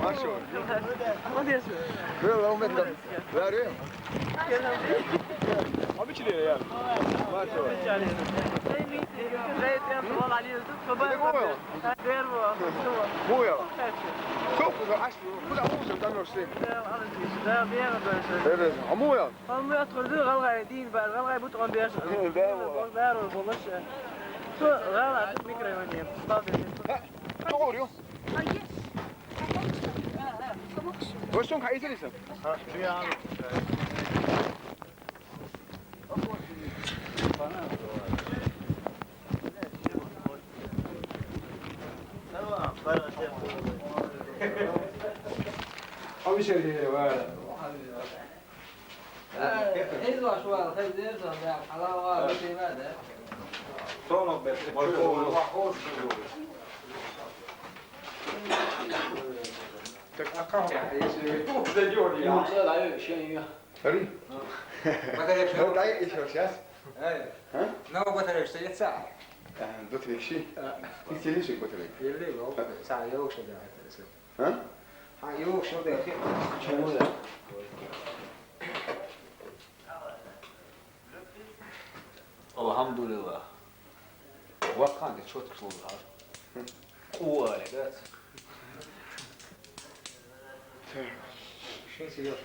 Varsågod. Vad är det? Pröva om vänta. Vad är det? Abi çiliyor yani. Varsågod. Moja. Şof, bu da aşk. Bu da olsun da norsi. Evet. Amoja. هم يدخل ذي غلغة دين بعد غلغة بتقوم بيش بار والبولش شو غلغة ميكرو يعني Çok oluyor. Boşsun kayıtlı mısın? Ha, şuraya abi. Abi şey var. إذا شو هذا خير ديرزا بيع حلاوة وشيء ماذا Sonra ben. Tak akam. يمشي لا يشيء Hörru. Vad är det Hör dig i körs. Nej. Ha? Vad är det så jätte sär? Då till sig. Inte det så gott det. Det är ju så här jag också det. Ha? Han ju också det. Elhamdülillah. Vakan da çok kullar. Kuva öyle. Şey seviyor.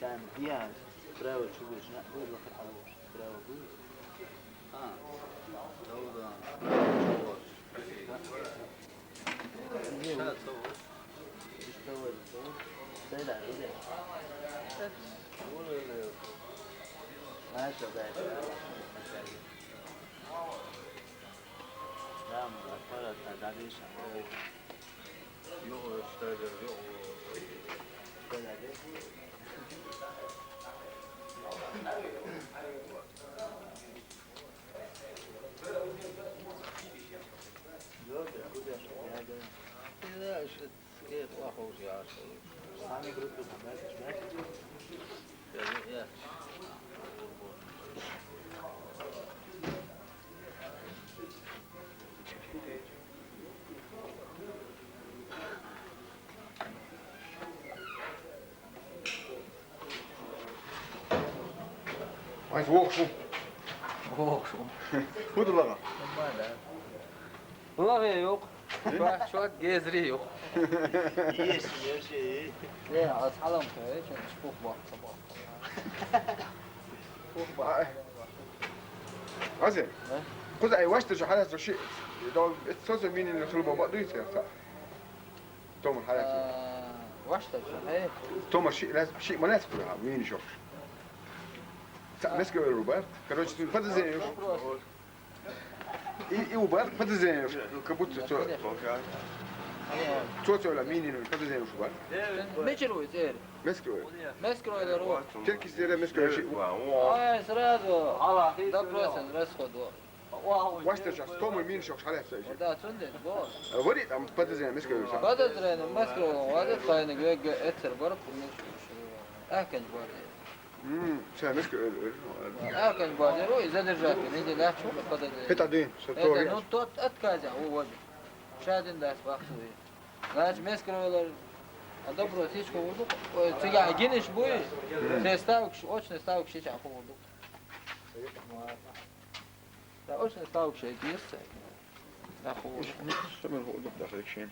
كان فيها براوة شويش نقول لك الحوش براوة بوي ماشي باشا لا مغفرة تعديش Yok işte yok. لا شت كيف واخوش يا عشان سامي جروب بس يا Mas vou. Bu da bana. والله yok. Şu gezri yok. ليه أصحابهم كويس نشوف بعض صباح. Azim. خذ أي واش ترجع حالة شيء. لو تصل مين اللي خلوا بابا دويس يا صح. تومر حالة. واش ترجع إيه. تومر شيء لازم شيء مناسب لها مين يشوف. مسك روبرت كانوا يشتغلوا فد زين. إيه روبرت فد زين كبوت توتو ولا مين إنه فد زين روبرت. ميشلو يصير. مسكرو إذا روح. تركي زين مسك شيء. سرادو. ده بروسن رسخدو. واش ترجع تومر مين يشوف حالة شيء. ده تندن بوس. وريت أم فد زين مسك روبرت. بدأ ترين مسكرو وهذا كاين جوج إتر برضه مش أكن بودي. شو مسك. أكن بودي روي إذا رجعت نيجي لا تشوف بدأ. هتعدين. إذا نطط أتكاجا هو وجه. شادين ده سباقته. لاش مسكرو ولا dobro otičko vodu, ciga giniš boji, se stavuk, očne stavuk šića po vodu. Da očne stavuk še gdje da hovodu. شو من هو داخل الشين.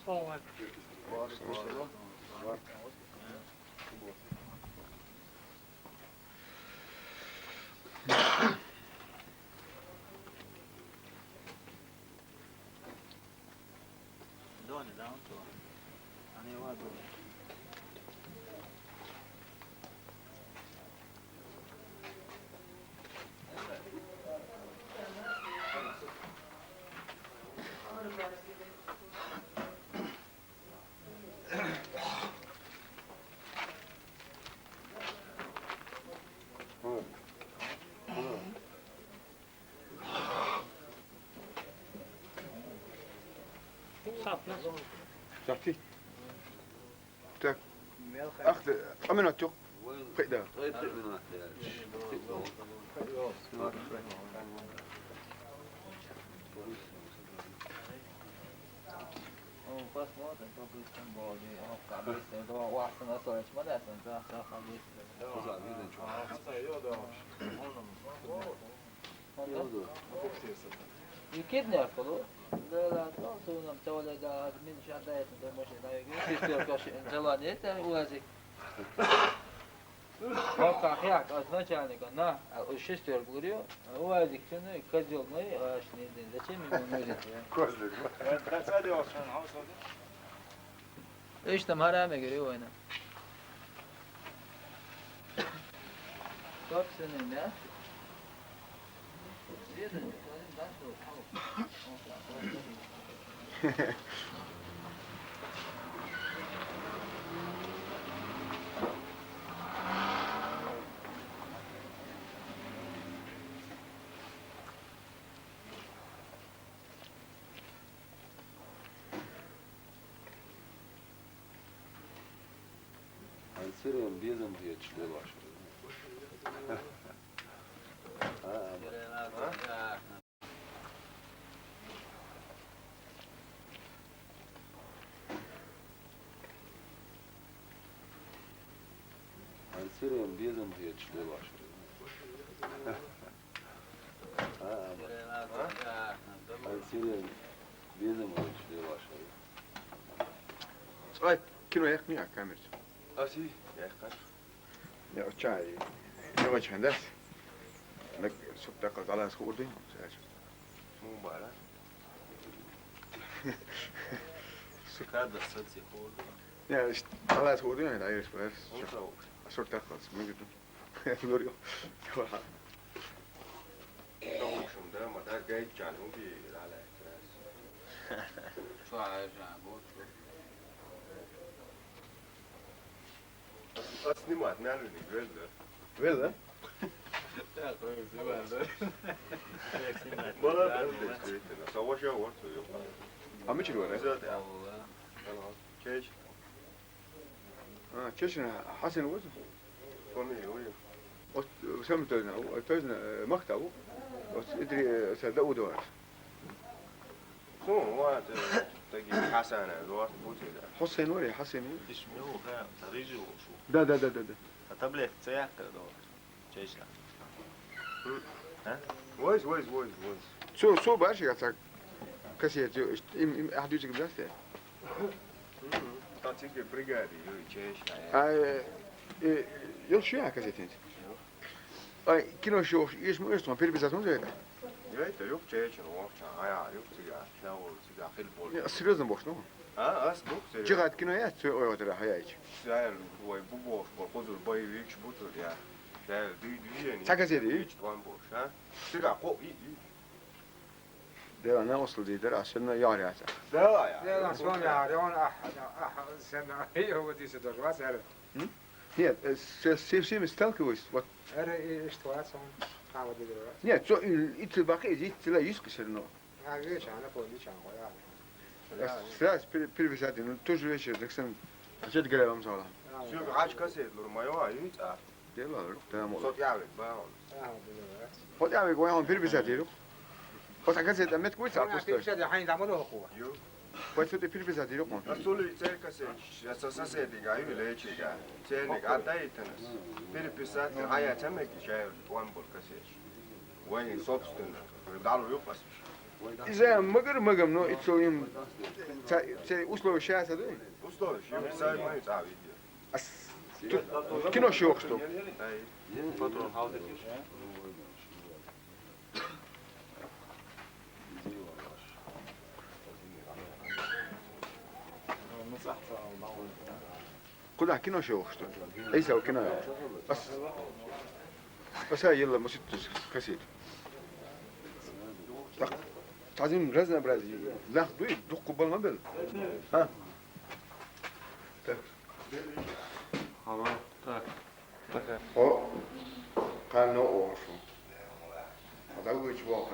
Soğuk. Doni, da on to. A nije ova Doni. Saf nasıl? صحتي اخذ امنت yok قيدا بس ما تنتظر كم باقي أوقع بس ده واحد أصلا ما ده أصلا ده خليس يكيدني أكلو لا لا تنسوا نمتولى ده من شعبية ده مش ده يجي كاش إنزلانية وازي أوقع خياك أصلا يعني كنا الشيستر بقوليو وازي كنا كذل ماي عشان ده شيء من موجود كوزلك Hadi olsun, havuz oldu. إيش تمهارة مجري وين كم سنة ده Sırrım bizim diye çıkıyor başlıyor. Sırrım bizim diye çıkıyor başlıyor. Sırrım bizim diye çıkıyor başlıyor. صايب كيلو ياك مياه كامل Asi, ya kaç? يا شاي يا وجه هندس لك سبت قلت على سكور دي Mu bara. Cada satsi oldu. يا على سكور دي هذا عايش بس Musa. صرت أخلص ما قلت لوريو Doğuşum da madar gayet canım bir ala. شو عايز عبود Asni mat ne alıyor ne gözler. ولا Ja, to je zivanda. Bana ben de işte. Savaş ya var söylüyor. عم يجي ولا Güzel ya. Keş. كيشنا حسن وزن Konu iyi. وسمت توزن مقطع ادري صدقوا دوار Son var. Tagi Hasan var bu tür. حسين وري حسين İsmi o ha, tarihi olsun. ده Tablet sayakta da var. Çeşna. Voice. سو بارش قاعد كسيت احد يجي بلاستي Tatik brigadi keş ya. يل شو كسيت انت اي كيلو شو ايش مو اسمه بير بيزاتون زي ده Ya da yok keş yok. Aya yok ya. Ya o size akıl bol. سريزن بوش نو Ha as yok. جغات كيلو يا سو او ترى هياك Sen bu boş bodur boy hiç budur ya. Ya düğün. Takasiydi. Hiç tuan boş ha. Siga ko iyi. ده انا وصل دي در عشان ياري هذا Da ya. لا سوام يعرفون أحد سنة هي هو دي سدر واس أرى هي سيف مستلك ويس وات أرى إشتوات سون قاعد بدروا يا تو انت الباقي زي تلا يسكسر نو هاي شان فولي شان ويا ستراس بير بيزاتي نو توجو ايش دكسن عشان تقرا امسالا Şu kaç kaset durma var hiç ah. يلا تمام Sot yavet ba. خد يا بيقول هم بير بيزاتي رو بس عكس ده مت كويس على أنا البوستر شد حين تعملوه قوة Yo. بس ده بير بيزاتي رو كمان Asolu içer kaset. Asasa diga öyle çiga. Çelik adaytınız. Bir pisat haya temek şey tuan bol kaset. Vay substance. Dalu yok basmış. إذا مقر نو إتسويم أسلو شاسة دوي Ustoviš, ima sad moju cavi. أس كينو شوخستو Ej, Patron halde. كلها كينو شوخستو ليس هو كينو بس هاي يلا ما ستش كسير لا تعزين رزنا برازيل لا دوي دق قبل ما بل ها Tamam. Tak. o كان نو أورفو هذا هو يجوا